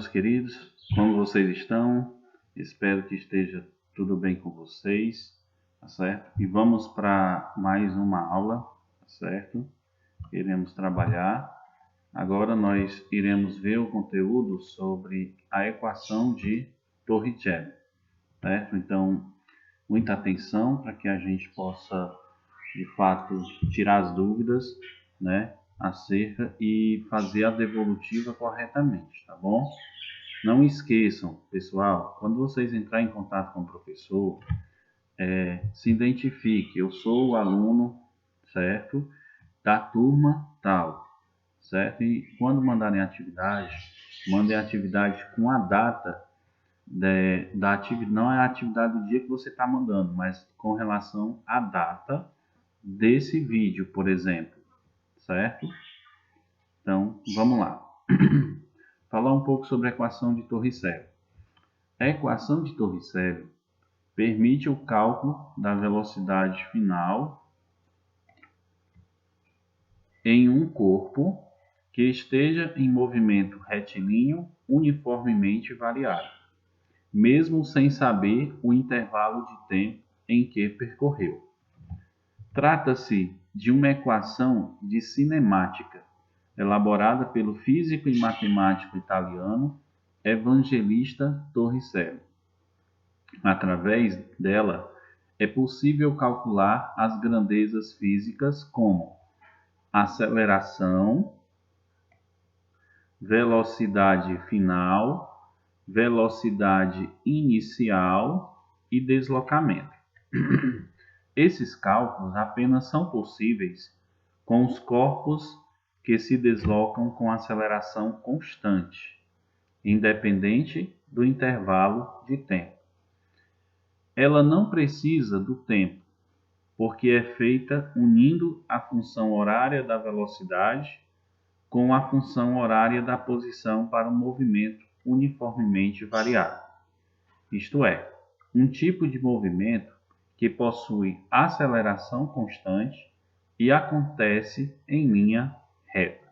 meus queridos, como vocês estão? Espero que esteja tudo bem com vocês, tá certo? E vamos para mais uma aula, tá certo? Iremos trabalhar. Agora nós iremos ver o conteúdo sobre a equação de Torricelli, certo? Então, muita atenção para que a gente possa, de fato, tirar as dúvidas, né, acerca e fazer a devolutiva corretamente, tá bom? Não esqueçam, pessoal, quando vocês entrarem em contato com o professor, se identifique. Eu sou o aluno, certo? Da turma tal, certo? E quando mandarem atividade, mandem atividade com a data da atividade, não é a atividade do dia que você está mandando, mas com relação à data desse vídeo, por exemplo, certo? Então, vamos lá. Falar um pouco sobre a equação de Torricelli. A equação de Torricelli permite o cálculo da velocidade final em um corpo que esteja em movimento retilíneo uniformemente variável, mesmo sem saber o intervalo de tempo em que percorreu. Trata-se de uma equação de cinemática, elaborada pelo físico e matemático italiano Evangelista Torricelli. Através dela, é possível calcular as grandezas físicas como aceleração, velocidade final, velocidade inicial e deslocamento. Esses cálculos apenas são possíveis com os corpos que se deslocam com aceleração constante, independente do intervalo de tempo. Ela não precisa do tempo, porque é feita unindo a função horária da velocidade com a função horária da posição para um movimento uniformemente variável. Isto é, um tipo de movimento que possui aceleração constante e acontece em linha reta.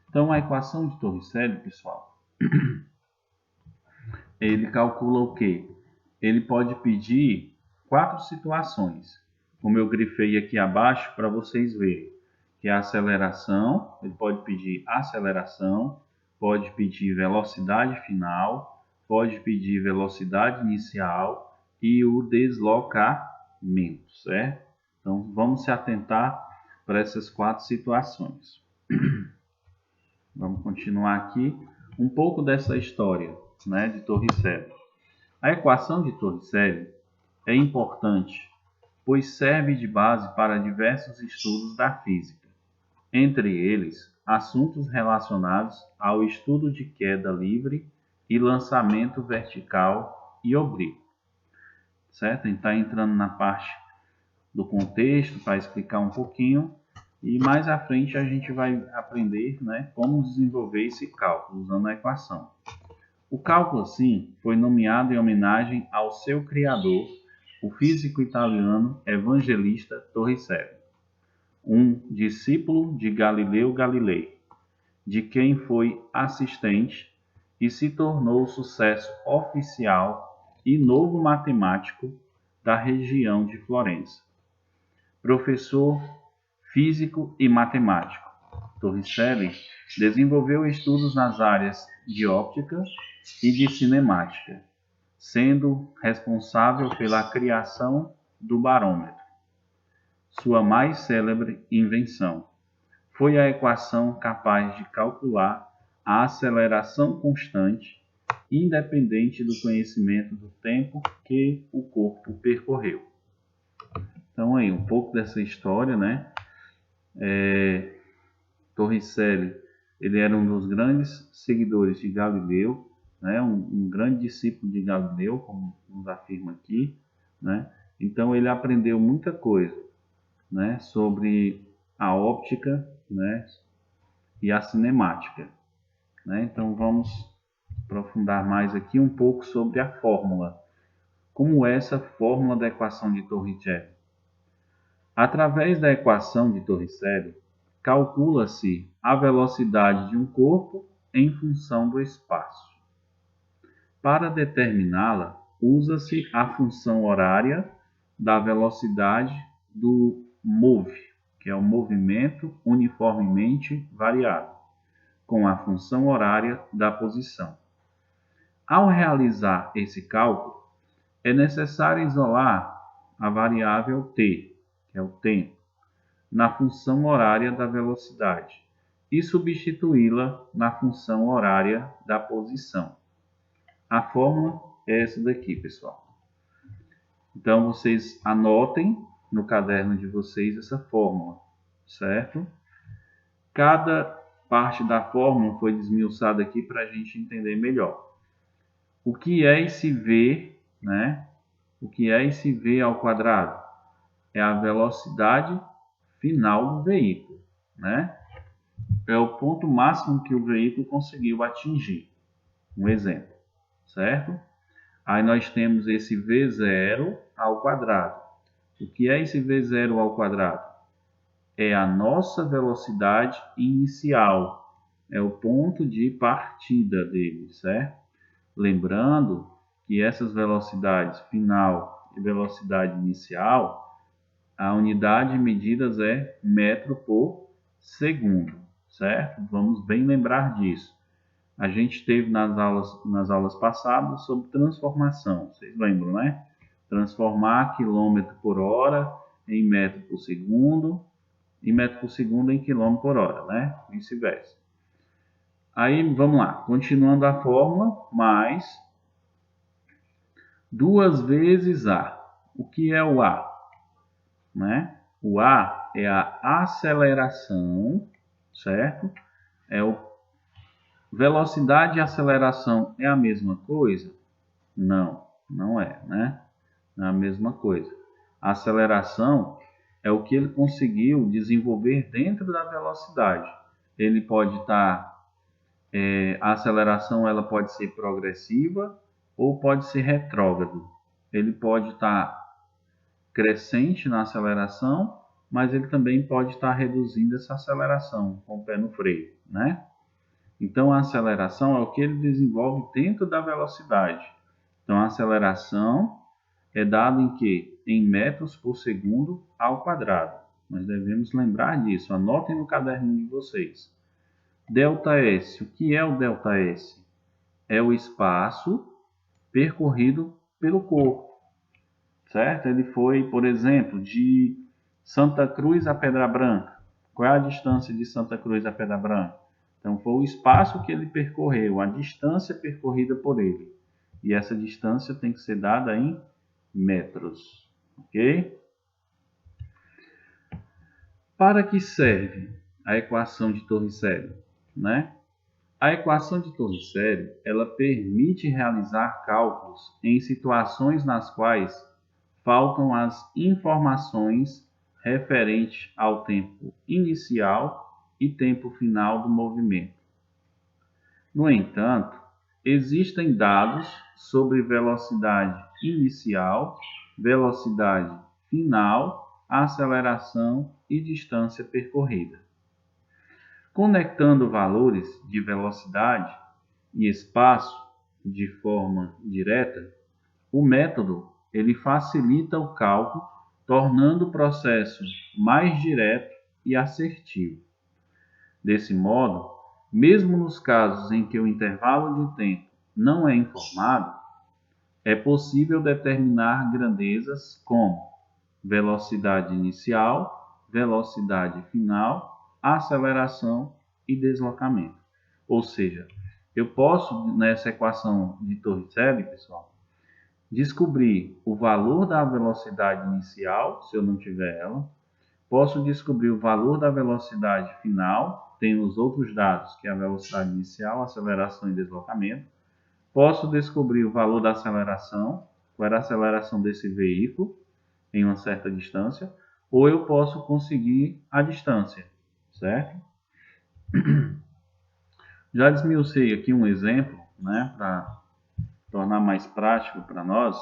Então, a equação de Torricelli, pessoal, ele calcula o quê? Ele pode pedir 4 situações, como eu grifei aqui abaixo para vocês verem, que é a aceleração, ele pode pedir aceleração, pode pedir velocidade final, pode pedir velocidade inicial e o deslocamento, certo? Então, vamos se atentar para essas 4 situações. Vamos continuar aqui um pouco dessa história, né, de Torricelli. A equação de Torricelli é importante, pois serve de base para diversos estudos da física, entre eles assuntos relacionados ao estudo de queda livre e lançamento vertical e oblíquo. Certo? A gente está entrando na parte do contexto para explicar um pouquinho e mais à frente a gente vai aprender, né, como desenvolver esse cálculo usando a equação. O cálculo, assim, foi nomeado em homenagem ao seu criador, o físico italiano Evangelista Torricelli, um discípulo de Galileu Galilei, de quem foi assistente e se tornou sucesso oficial e novo matemático da região de Florença. Professor físico e matemático, Torricelli desenvolveu estudos nas áreas de óptica e de cinemática, sendo responsável pela criação do barômetro. Sua mais célebre invenção foi a equação capaz de calcular a aceleração constante, independente do conhecimento do tempo que o corpo percorreu. Então, aí, um pouco dessa história, né? Torricelli, ele era um dos grandes seguidores de Galileu, né? Um grande discípulo de Galileu, como nos afirma aqui, né? Então, ele aprendeu muita coisa, né, sobre a óptica, né, e a cinemática, né? Então vamos aprofundar mais aqui um pouco sobre a fórmula. Como é essa fórmula da equação de Torricelli? Através da equação de Torricelli, calcula-se a velocidade de um corpo em função do espaço. Para determiná-la, usa-se a função horária da velocidade do MOV, que é o movimento uniformemente variado, com a função horária da posição. Ao realizar esse cálculo, é necessário isolar a variável t, que é o tempo, na função horária da velocidade e substituí-la na função horária da posição. A fórmula é essa daqui, pessoal. Então, vocês anotem no caderno de vocês essa fórmula, certo? Cada parte da fórmula foi desmiuçada aqui para a gente entender melhor. O que é esse V, né? O que é esse V ao quadrado? É a velocidade final do veículo, né? É o ponto máximo que o veículo conseguiu atingir. Um exemplo, certo? Aí nós temos esse V0 ao quadrado. O que é esse V0 ao quadrado? É a nossa velocidade inicial. É o ponto de partida dele, certo? Lembrando que essas velocidades final e velocidade inicial, a unidade de medidas é metro por segundo, certo? Vamos bem lembrar disso. A gente teve nas aulas passadas sobre transformação, vocês lembram, né? Transformar quilômetro por hora em metro por segundo e metro por segundo em quilômetro por hora, né? Vice-versa. Aí, vamos lá, continuando a fórmula, mais 2 vezes A. O que é o A? Né? O A é a aceleração, certo? Velocidade e aceleração é a mesma coisa? Não, não é, né? Não é a mesma coisa. A aceleração é o que ele conseguiu desenvolver dentro da velocidade. Ele pode estar, a aceleração ela pode ser progressiva ou pode ser retrógrado. Ele pode estar crescente na aceleração, mas ele também pode estar reduzindo essa aceleração com o pé no freio, né? Então, a aceleração é o que ele desenvolve dentro da velocidade. Então, a aceleração é dada em quê? Em metros por segundo ao quadrado. Nós devemos lembrar disso. Anotem no caderno de vocês. ΔS. O que é o ΔS? É o espaço percorrido pelo corpo, certo? Ele foi, por exemplo, de Santa Cruz a Pedra Branca. Qual é a distância de Santa Cruz a Pedra Branca? Então, foi o espaço que ele percorreu, a distância percorrida por ele. E essa distância tem que ser dada em metros, ok? Para que serve a equação de Torricelli, né? A equação de Torricelli, ela permite realizar cálculos em situações nas quais faltam as informações referentes ao tempo inicial e tempo final do movimento. No entanto, existem dados sobre velocidade inicial, velocidade final, aceleração e distância percorrida. Conectando valores de velocidade e espaço de forma direta, o método ele facilita o cálculo, tornando o processo mais direto e assertivo. Desse modo, mesmo nos casos em que o intervalo de tempo não é informado, é possível determinar grandezas como velocidade inicial, velocidade final, aceleração e deslocamento. Ou seja, eu posso, nessa equação de Torricelli, pessoal, descobrir o valor da velocidade inicial, se eu não tiver ela. Posso descobrir o valor da velocidade final, tem os outros dados, que é a velocidade inicial, aceleração e deslocamento. Posso descobrir o valor da aceleração, qual era a aceleração desse veículo em uma certa distância, ou eu posso conseguir a distância, certo? Já desmiucei aqui um exemplo, né, para tornar mais prático para nós.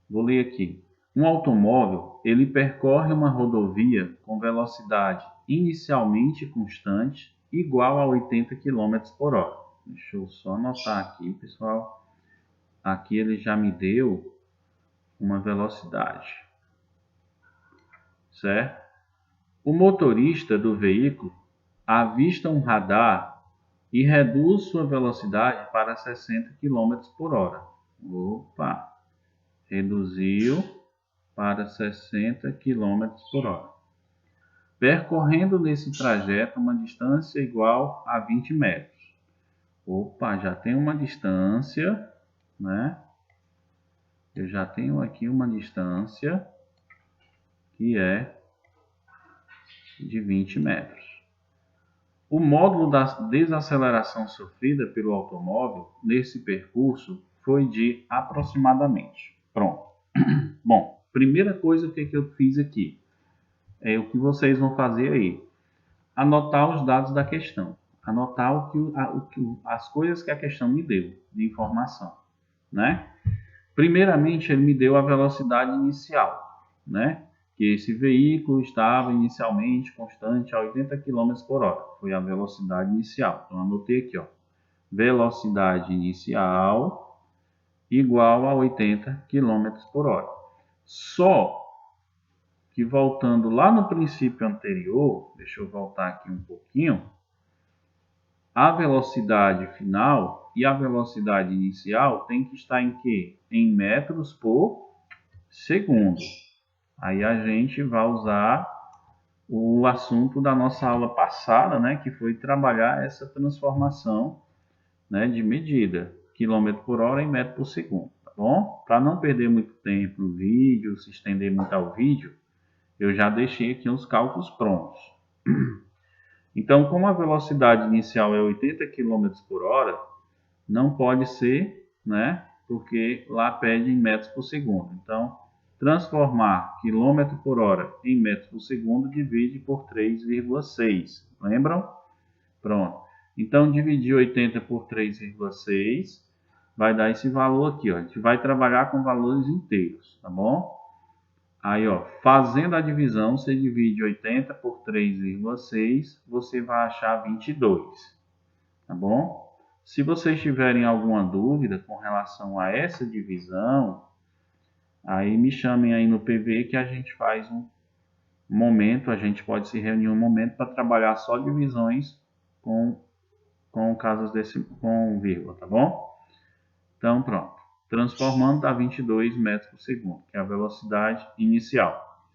Vou ler aqui. Um automóvel, ele percorre uma rodovia com velocidade inicialmente constante, igual a 80 km por hora. Deixa eu só anotar aqui, pessoal. aqui ele já me deu uma velocidade, certo? O motorista do veículo avista um radar e reduz sua velocidade para 60 km por hora. Opa! Reduziu para 60 km por hora. Percorrendo nesse trajeto uma distância igual a 20 metros. Opa, já tem uma distância, né? Eu já tenho aqui uma distância que é de 20 metros. O módulo da desaceleração sofrida pelo automóvel nesse percurso foi de aproximadamente. Pronto. Bom, primeira coisa que eu fiz aqui é o que vocês vão fazer aí. Anotar os dados da questão. Anotar as coisas que a questão me deu de informação, né? Primeiramente, ele me deu a velocidade inicial, né? Que esse veículo estava inicialmente constante a 80 km por hora. Foi a velocidade inicial. Então, anotei aqui, ó. Velocidade inicial igual a 80 km por hora. Só que voltando lá no princípio anterior, deixa eu voltar aqui um pouquinho, a velocidade final e a velocidade inicial tem que estar em quê? Em metros por segundo. Aí a gente vai usar o assunto da nossa aula passada, né, que foi trabalhar essa transformação, né, de medida, quilômetro por hora em metro por segundo, tá bom? Para não perder muito tempo no vídeo, se estender muito ao vídeo, eu já deixei aqui os cálculos prontos. Então, como a velocidade inicial é 80 km por hora, não pode ser, né, porque lá pede em metros por segundo. Então, transformar quilômetro por hora em metros por segundo divide por 3,6. Lembram? Pronto. Então, dividir 80 por 3,6 vai dar esse valor aqui, ó. A gente vai trabalhar com valores inteiros, tá bom? Aí, ó, fazendo a divisão, você divide 80 por 3,6, você vai achar 22, tá bom? Se vocês tiverem alguma dúvida com relação a essa divisão, aí me chamem aí no PV que a gente faz um momento, a gente pode se reunir um momento para trabalhar só divisões com casos com vírgula, tá bom? Então, pronto. Transformando dá 22 metros por segundo, que é a velocidade inicial.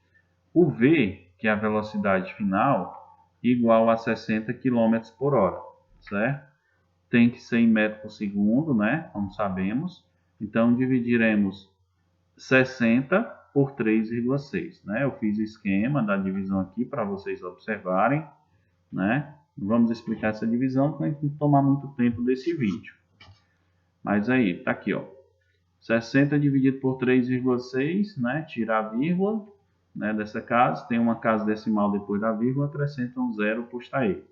O V, que é a velocidade final, igual a 60 km por hora, certo? Tem que ser em metros por segundo, né? Como sabemos. Então, dividiremos 60 por 3,6, né? Eu fiz o esquema da divisão aqui para vocês observarem, né? Vamos explicar essa divisão para não tomar muito tempo desse vídeo. Mas aí, tá aqui, ó. 60 dividido por 3,6, né? Tirar a vírgula, né, dessa casa. Tem uma casa decimal depois da vírgula, acrescenta um zero, posta aí.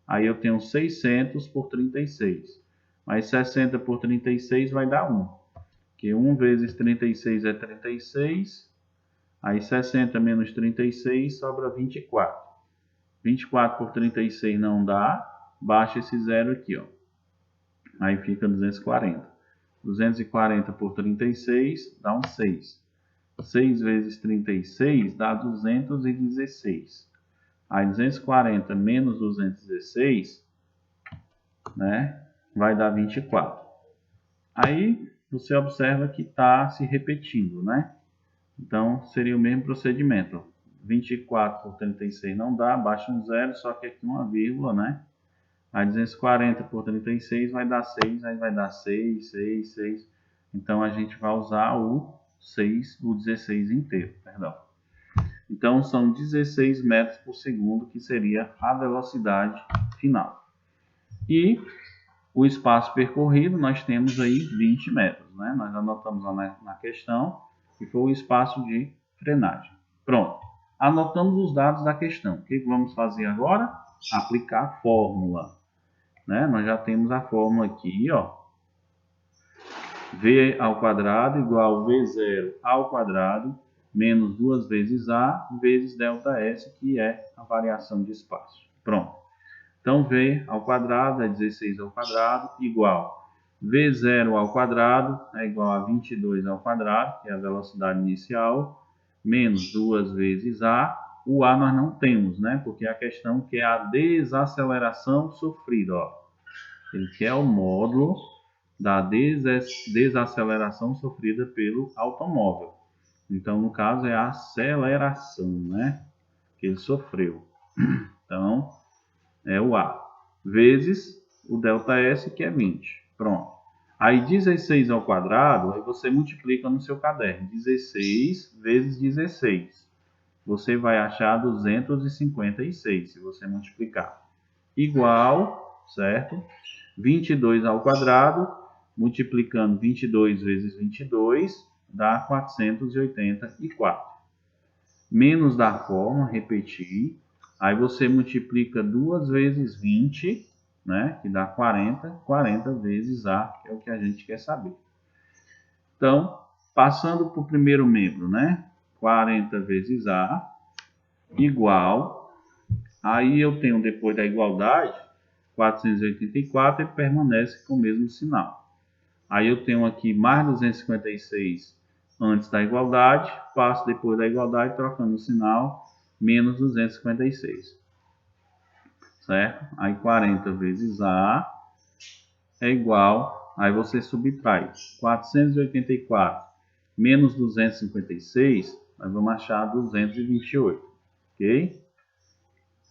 Aí eu tenho 600 por 36. Mas 60 por 36 vai dar 1. Que 1 vezes 36 é 36. Aí 60 menos 36 sobra 24. 24 por 36 não dá. Baixa esse zero aqui, ó. Aí fica 240. 240 por 36 dá um 6. 6 vezes 36 dá 216. Aí 240 menos 216, né, vai dar 24. Aí você observa que está se repetindo, né? Então seria o mesmo procedimento. 24 por 36 não dá, baixa um zero, só que aqui uma vírgula, né? Aí 240 por 36 vai dar 6, aí vai dar 6, 6, 6. Então a gente vai usar o 6, o 16 inteiro, perdão. Então são 16 metros por segundo, que seria a velocidade final. E o espaço percorrido, nós temos aí 20 metros, né? Nós anotamos lá na questão, que foi o espaço de frenagem. Pronto. Anotamos os dados da questão. O que vamos fazer agora? Aplicar a fórmula, né? Nós já temos a fórmula aqui, ó. V ao quadrado igual V0 ao quadrado menos 2 vezes A vezes ΔS, que é a variação de espaço. Pronto. Então, V ao quadrado é 16 ao quadrado igual V0 ao quadrado é igual a 22 ao quadrado, que é a velocidade inicial, menos 2 vezes A. O A nós não temos, né? Porque a questão que é a desaceleração sofrida, ó. Ele quer o módulo da desaceleração sofrida pelo automóvel. Então, no caso, é a aceleração, né? Que ele sofreu. Então, é o A. Vezes o ΔS, que é 20. Pronto. Aí 16 ao quadrado, aí você multiplica no seu caderno. 16 vezes 16. Você vai achar 256, se você multiplicar. Igual, certo? 22 ao quadrado, multiplicando 22 vezes 22, dá 484. Menos da forma, repetir. Aí você multiplica 2 vezes 20, né, que dá 40, 40 vezes A, que é o que a gente quer saber. Então, passando para o primeiro membro, né, 40 vezes A, igual, aí eu tenho depois da igualdade, 484, ele permanece com o mesmo sinal. Aí eu tenho aqui mais 256 antes da igualdade, passo depois da igualdade, trocando o sinal, menos 256. Certo? Aí 40 vezes A é igual, aí você subtrai 484 menos 256, nós vamos achar 228, ok?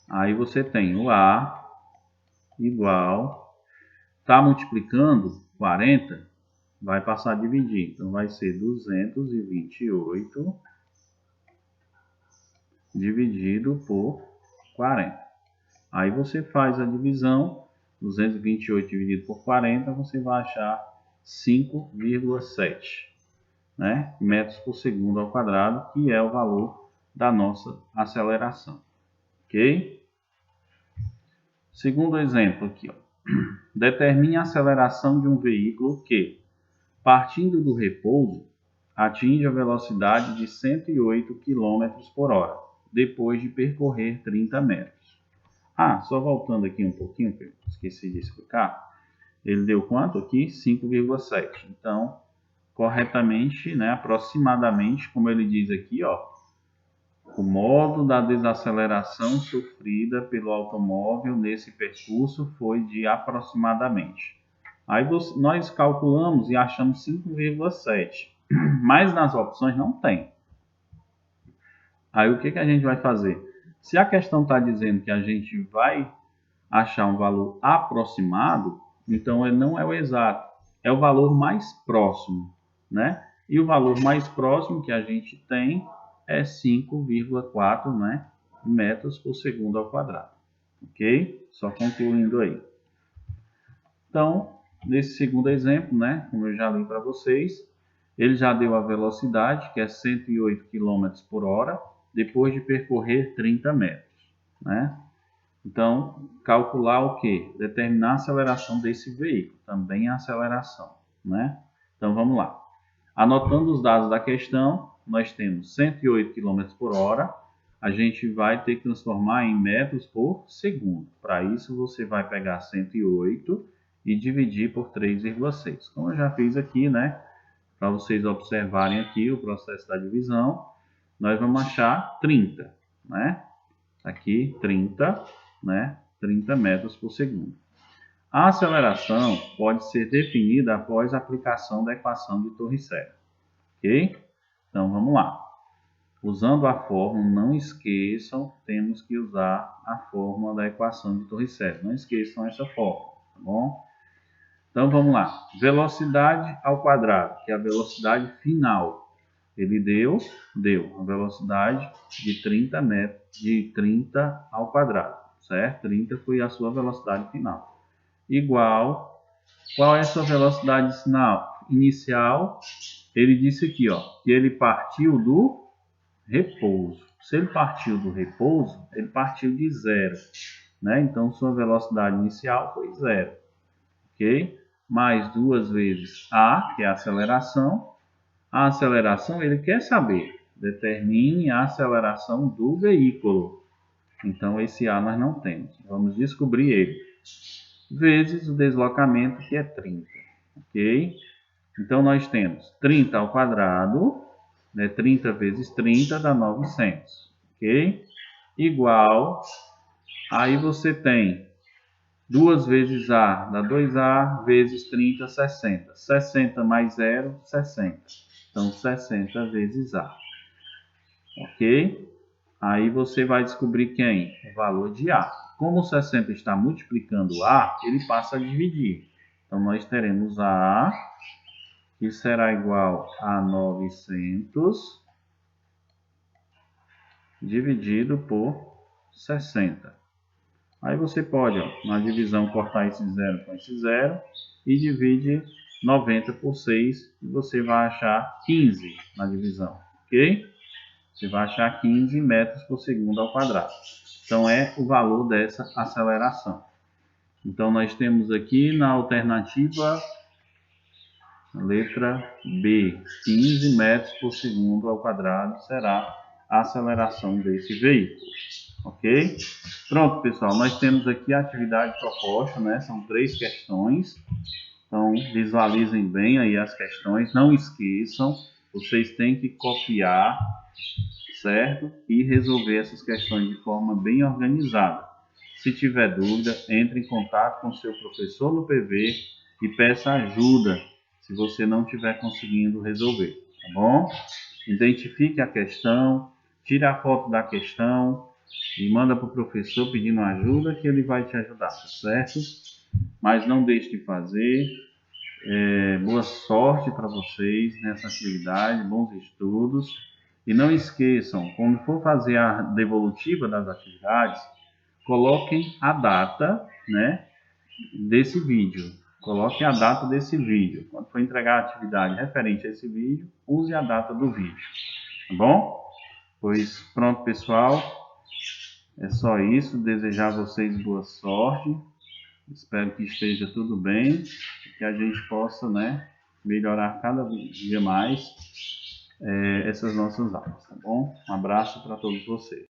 Aí você tem o A igual, está multiplicando 40, vai passar a dividir, então vai ser 228 dividido por 40. Aí você faz a divisão, 228 dividido por 40, você vai achar 5,7, né, metros por segundo ao quadrado, que é o valor da nossa aceleração. Ok? Segundo exemplo aqui, ó. Determine a aceleração de um veículo que, partindo do repouso, atinge a velocidade de 108 km por hora, depois de percorrer 30 metros. Ah, só voltando aqui um pouquinho, que eu esqueci de explicar. Ele deu quanto aqui? 5,7. Então, corretamente, né, aproximadamente, como ele diz aqui, ó, o modo da desaceleração sofrida pelo automóvel nesse percurso foi de aproximadamente. Aí nós calculamos e achamos 5,7, mas nas opções não tem. Aí o que a gente vai fazer? Se a questão está dizendo que a gente vai achar um valor aproximado, então ele não é o exato, é o valor mais próximo, né? E o valor mais próximo que a gente tem é 5,4, né, metros por segundo ao quadrado, ok? Só concluindo aí. Então, nesse segundo exemplo, né, como eu já li para vocês, ele já deu a velocidade, que é 108 km por hora, depois de percorrer 30 metros, né? Então, calcular o que? Determinar a aceleração desse veículo, também a aceleração, né? Então, vamos lá. Anotando os dados da questão, nós temos 108 km por hora, a gente vai ter que transformar em metros por segundo. Para isso, você vai pegar 108 e dividir por 3,6. Como eu já fiz aqui, né? Para vocês observarem aqui o processo da divisão, nós vamos achar 30, né? Aqui 30, né? 30 metros por segundo. A aceleração pode ser definida após a aplicação da equação de Torricelli, ok? Então vamos lá. Usando a fórmula, não esqueçam, temos que usar a fórmula da equação de Torricelli. Não esqueçam essa fórmula, tá bom? Então vamos lá. Velocidade ao quadrado, que é a velocidade final. Ele deu a velocidade de 30 metros, de 30 ao quadrado, certo? 30 foi a sua velocidade final. Igual, qual é a sua velocidade inicial? Ele disse aqui, ó, que ele partiu do repouso. Se ele partiu do repouso, ele partiu de zero, né? Então sua velocidade inicial foi zero, ok? Mais 2 vezes A, que é a aceleração. A aceleração, ele quer saber, determine a aceleração do veículo. Então, esse A nós não temos. Vamos descobrir ele. Vezes o deslocamento, que é 30. ok? Então, nós temos 30 ao quadrado, né? 30 vezes 30 dá 900, ok? Igual, aí você tem 2 vezes A dá 2A, vezes 30, 60. 60 mais 0, 60. Então, 60 vezes A, ok? Aí você vai descobrir quem? O valor de A. Como o 60 está multiplicando A, ele passa a dividir. Então, nós teremos A, que será igual a 900, dividido por 60. Aí você pode, ó, na divisão, cortar esse zero com esse zero e divide 90 por 6 e você vai achar 15 na divisão, ok? Você vai achar 15 metros por segundo ao quadrado. Então, é o valor dessa aceleração. Então, nós temos aqui na alternativa, letra B, 15 metros por segundo ao quadrado será a aceleração desse veículo. Ok? Pronto, pessoal. Nós temos aqui a atividade proposta, né? São 3 questões. Então, visualizem bem aí as questões. Não esqueçam, vocês têm que copiar, certo? E resolver essas questões de forma bem organizada. Se tiver dúvida, entre em contato com seu professor no PV e peça ajuda se você não estiver conseguindo resolver, tá bom? Identifique a questão, tire a foto da questão e manda para o professor pedindo ajuda que ele vai te ajudar, tá certo? Mas não deixe de fazer. Boa sorte para vocês nessa atividade, bons estudos. E não esqueçam, quando for fazer a devolutiva das atividades, coloquem a data, né, desse vídeo. Coloquem a data desse vídeo. Quando for entregar a atividade referente a esse vídeo, use a data do vídeo. Tá bom? Pois pronto, pessoal. É só isso. Desejar a vocês boa sorte. Espero que esteja tudo bem. Que a gente possa, né, melhorar cada dia mais essas nossas aulas, tá bom? Um abraço para todos vocês.